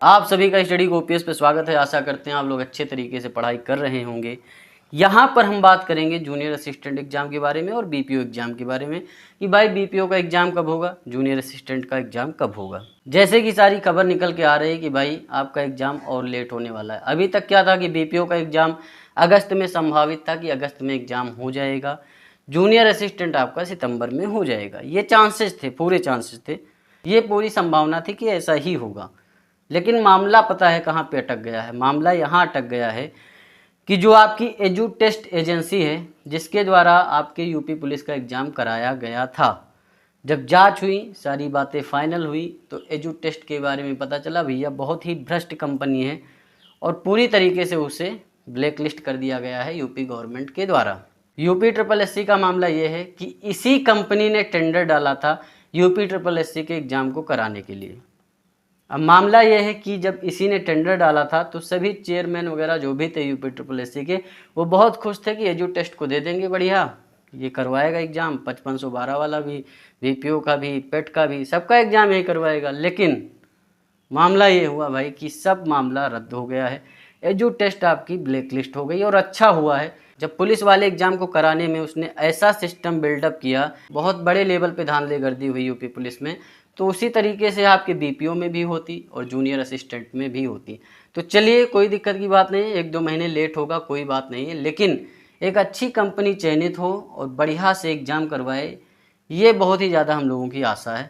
आप सभी का स्टडी ओपीएस पे स्वागत है। आशा करते हैं आप लोग अच्छे तरीके से पढ़ाई कर रहे होंगे। यहाँ पर हम बात करेंगे जूनियर असिस्टेंट एग्जाम के बारे में और बीपीओ एग्जाम के बारे में कि भाई बीपीओ का एग्जाम कब होगा, जूनियर असिस्टेंट का एग्जाम कब होगा। जैसे कि सारी खबर निकल के आ रही है कि भाई आपका एग्जाम और लेट होने वाला है। अभी तक क्या था कि बीपीओ का एग्जाम अगस्त में संभावित था कि अगस्त में एग्जाम हो जाएगा, जूनियर असिस्टेंट आपका सितंबर में हो जाएगा। ये चांसेस थे, पूरे चांसेस थे, ये पूरी संभावना थी कि ऐसा ही होगा। लेकिन मामला पता है कहाँ पे अटक गया है। मामला यहाँ अटक गया है कि जो आपकी एजू टेस्ट एजेंसी है जिसके द्वारा आपके यूपी पुलिस का एग्ज़ाम कराया गया था, जब जांच हुई, सारी बातें फाइनल हुई तो एजू टेस्ट के बारे में पता चला भैया बहुत ही भ्रष्ट कंपनी है और पूरी तरीके से उसे ब्लैक लिस्ट कर दिया गया है यूपी गवर्नमेंट के द्वारा। यूपी ट्रिपल एससी का मामला ये है कि इसी कंपनी ने टेंडर डाला था यूपी ट्रिपल एससी के एग्ज़ाम को कराने के लिए। अब मामला यह है कि जब इसी ने टेंडर डाला था तो सभी चेयरमैन वगैरह जो भी थे यूपी ट्रिपल एससी के, वो बहुत खुश थे कि एजू टेस्ट को दे देंगे, बढ़िया ये करवाएगा एग्ज़ाम, 5512 वाला भी, बीपीओ का भी, पेट का भी, सबका एग्ज़ाम यही करवाएगा। लेकिन मामला ये हुआ भाई कि सब मामला रद्द हो गया है, एजू टेस्ट आपकी ब्लैक लिस्ट हो गई। और अच्छा हुआ है जब पुलिस वाले एग्ज़ाम को कराने में उसने ऐसा सिस्टम बिल्डअप किया, बहुत बड़े लेवल पे धांधलीगर्दी हुई यूपी पुलिस में, तो उसी तरीके से आपके बीपीओ में भी होती और जूनियर असिस्टेंट में भी होती। तो चलिए कोई दिक्कत की बात नहीं है, 1-2 महीने लेट होगा कोई बात नहीं है, लेकिन एक अच्छी कंपनी चयनित हो और बढ़िया से एग्ज़ाम करवाए, ये बहुत ही ज़्यादा हम लोगों की आशा है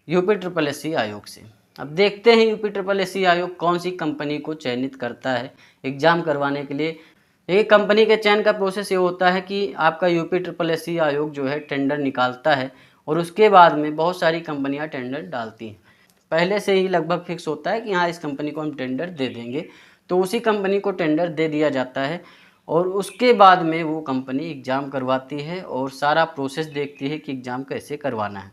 यूपी ट्रिपल एससी आयोग से। अब देखते हैं यूपी ट्रिपल एससी आयोग कौन सी कंपनी को चयनित करता है एग्ज़ाम करवाने के लिए। एक कंपनी के चयन का प्रोसेस ये होता है कि आपका यूपी ट्रिपल एससी आयोग जो है टेंडर निकालता है और उसके बाद में बहुत सारी कंपनियां टेंडर डालती हैं। पहले से ही लगभग फिक्स होता है कि हाँ इस कंपनी को हम टेंडर दे देंगे, तो उसी कंपनी को टेंडर दे दिया जाता है और उसके बाद में वो कंपनी एग्ज़ाम करवाती है और सारा प्रोसेस देखती है कि एग्ज़ाम कैसे करवाना है।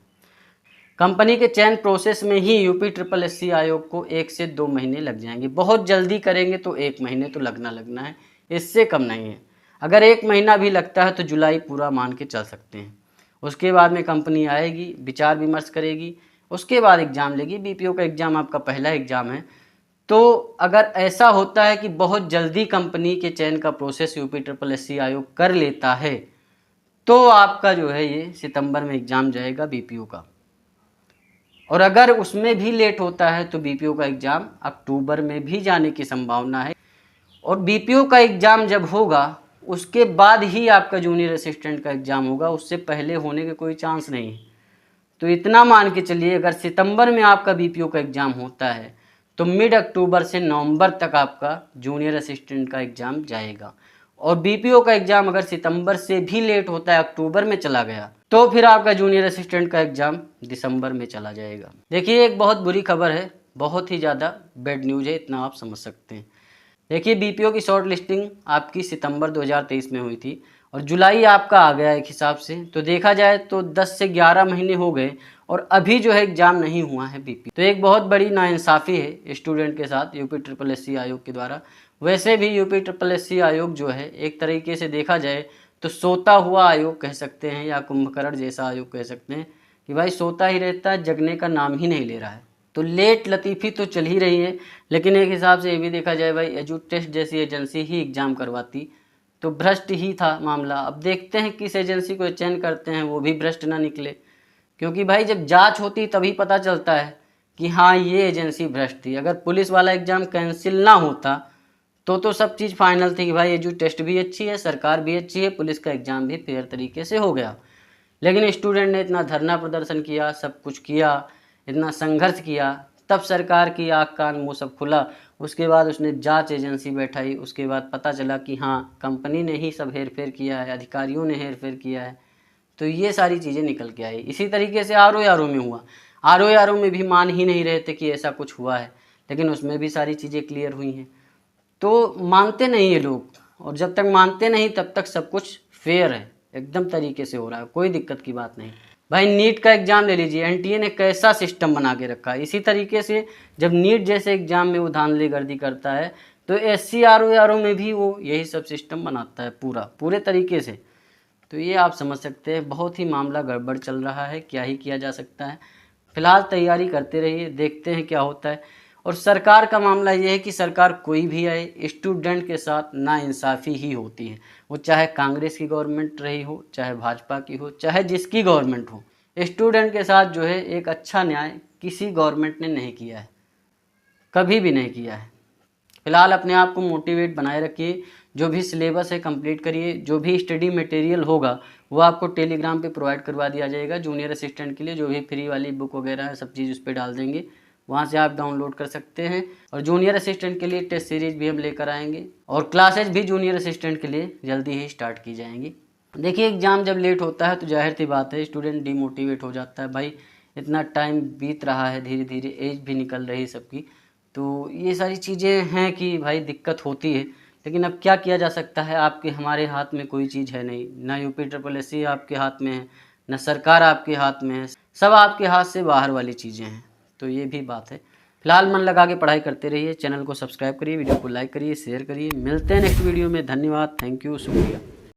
कंपनी के चयन प्रोसेस में ही यूपी ट्रिपल एससी आयोग को 1 से 2 महीने लग जाएंगे। बहुत जल्दी करेंगे तो 1 महीने तो लगना है, इससे कम नहीं है। अगर 1 महीना भी लगता है तो जुलाई पूरा मान के चल सकते हैं। उसके बाद में कंपनी आएगी, विचार विमर्श करेगी, उसके बाद एग्ज़ाम लेगी। बीपीओ का एग्ज़ाम आपका पहला एग्ज़ाम है, तो अगर ऐसा होता है कि बहुत जल्दी कंपनी के चयन का प्रोसेस यूपी ट्रिपल एससी आयोग कर लेता है तो आपका जो है ये सितंबर में एग्ज़ाम जाएगा बीपीओ का। और अगर उसमें भी लेट होता है तो बीपीओ का एग्ज़ाम अक्टूबर में भी जाने की संभावना है। और बीपीओ का एग्ज़ाम जब होगा उसके बाद ही आपका जूनियर असिस्टेंट का एग्ज़ाम होगा, उससे पहले होने के कोई चांस नहीं है। तो इतना मान के चलिए अगर सितंबर में आपका बीपीओ का एग्ज़ाम होता है तो मिड अक्टूबर से नवंबर तक आपका जूनियर असिस्टेंट का एग्ज़ाम जाएगा। और बीपीओ का एग्ज़ाम अगर सितंबर से भी लेट होता है, अक्टूबर में चला गया, तो फिर आपका जूनियर असिस्टेंट का एग्ज़ाम दिसंबर में चला जाएगा। देखिए एक बहुत बुरी खबर है, बहुत ही ज़्यादा बैड न्यूज़ है, इतना आप समझ सकते हैं। देखिए बीपीओ की शॉर्ट लिस्टिंग आपकी सितंबर 2023 में हुई थी और जुलाई आपका आ गया एक हिसाब से, तो देखा जाए तो 10 से 11 महीने हो गए और अभी जो है एग्ज़ाम नहीं हुआ है बीपी। तो एक बहुत बड़ी नाइंसाफ़ी है स्टूडेंट के साथ यूपी ट्रिपल एससी आयोग के द्वारा। वैसे भी यूपी ट्रिपल एससी आयोग जो है एक तरीके से देखा जाए तो सोता हुआ आयोग कह सकते हैं या कुंभकर्ण जैसा आयोग कह सकते हैं कि भाई सोता ही रहता है, जगने का नाम ही नहीं ले रहा है। तो लेट लतीफ़ी तो चल ही रही है, लेकिन एक हिसाब से ये भी देखा जाए भाई एजू टेस्ट जैसी एजेंसी ही एग्ज़ाम करवाती तो भ्रष्ट ही था मामला। अब देखते हैं किस एजेंसी को चयन करते हैं, वो भी भ्रष्ट ना निकले, क्योंकि भाई जब जांच होती तभी पता चलता है कि हाँ ये एजेंसी भ्रष्ट थी। अगर पुलिस वाला एग्ज़ाम कैंसिल ना होता तो सब चीज़ फाइनल थी कि भाई एजू टेस्ट भी अच्छी है, सरकार भी अच्छी है, पुलिस का एग्ज़ाम भी फेयर तरीके से हो गया। लेकिन स्टूडेंट ने इतना धरना प्रदर्शन किया, सब कुछ किया, इतना संघर्ष किया, तब सरकार की आँख कान मुँह सब खुला। उसके बाद उसने जांच एजेंसी बैठाई, उसके बाद पता चला कि हाँ कंपनी ने ही सब हेर फेर किया है, अधिकारियों ने हेर फेर किया है। तो ये सारी चीज़ें निकल के आई। इसी तरीके से आरओ में हुआ। आरओ में भी मान ही नहीं रहे थे कि ऐसा कुछ हुआ है, लेकिन उसमें भी सारी चीज़ें क्लियर हुई हैं। तो मानते नहीं ये लोग, और जब तक मानते नहीं तब तक सब कुछ फेयर है, एकदम तरीके से हो रहा है, कोई दिक्कत की बात नहीं। भाई नीट का एग्ज़ाम ले लीजिए, एनटीए ने कैसा सिस्टम बना के रखा है। इसी तरीके से जब नीट जैसे एग्ज़ाम में वो धांधलीगर्दी करता है तो एससी आरओ में भी वो यही सब सिस्टम बनाता है पूरे तरीके से। तो ये आप समझ सकते हैं बहुत ही मामला गड़बड़ चल रहा है, क्या ही किया जा सकता है। फिलहाल तैयारी करते रहिए, देखते हैं क्या होता है। और सरकार का मामला ये है कि सरकार कोई भी आए, स्टूडेंट के साथ नाइंसाफ़ी ही होती है। वो चाहे कांग्रेस की गवर्नमेंट रही हो, चाहे भाजपा की हो, चाहे जिसकी गवर्नमेंट हो, स्टूडेंट के साथ जो है एक अच्छा न्याय किसी गवर्नमेंट ने नहीं किया है, कभी भी नहीं किया है। फिलहाल अपने आप को मोटिवेट बनाए रखिए, जो भी सिलेबस है कंप्लीट करिए, जो भी स्टडी मटेरियल होगा वो आपको टेलीग्राम पे प्रोवाइड करवा दिया जाएगा। जूनियर असिस्टेंट के लिए जो भी फ्री वाली बुक वगैरह है सब चीज़ उस पर डाल देंगे, वहाँ से आप डाउनलोड कर सकते हैं। और जूनियर असिस्टेंट के लिए टेस्ट सीरीज भी हम लेकर आएंगे और क्लासेज भी जूनियर असिस्टेंट के लिए जल्दी ही स्टार्ट की जाएंगी। देखिए एग्ज़ाम जब लेट होता है तो जाहिर सी बात है स्टूडेंट डिमोटिवेट हो जाता है। भाई इतना टाइम बीत रहा है, धीरे धीरे एज भी निकल रही है सबकी, तो ये सारी चीज़ें हैं कि भाई दिक्कत होती है। लेकिन अब क्या किया जा सकता है, आपके हमारे हाथ में कोई चीज़ है नहीं, ना UPSSC आपके हाथ में है, ना सरकार आपके हाथ में है, सब आपके हाथ से बाहर वाली चीज़ें हैं। तो ये भी बात है। फिलहाल मन लगा के पढ़ाई करते रहिए, चैनल को सब्सक्राइब करिए, वीडियो को लाइक करिए, शेयर करिए। मिलते हैं नेक्स्ट वीडियो में। धन्यवाद, थैंक यू, शुक्रिया।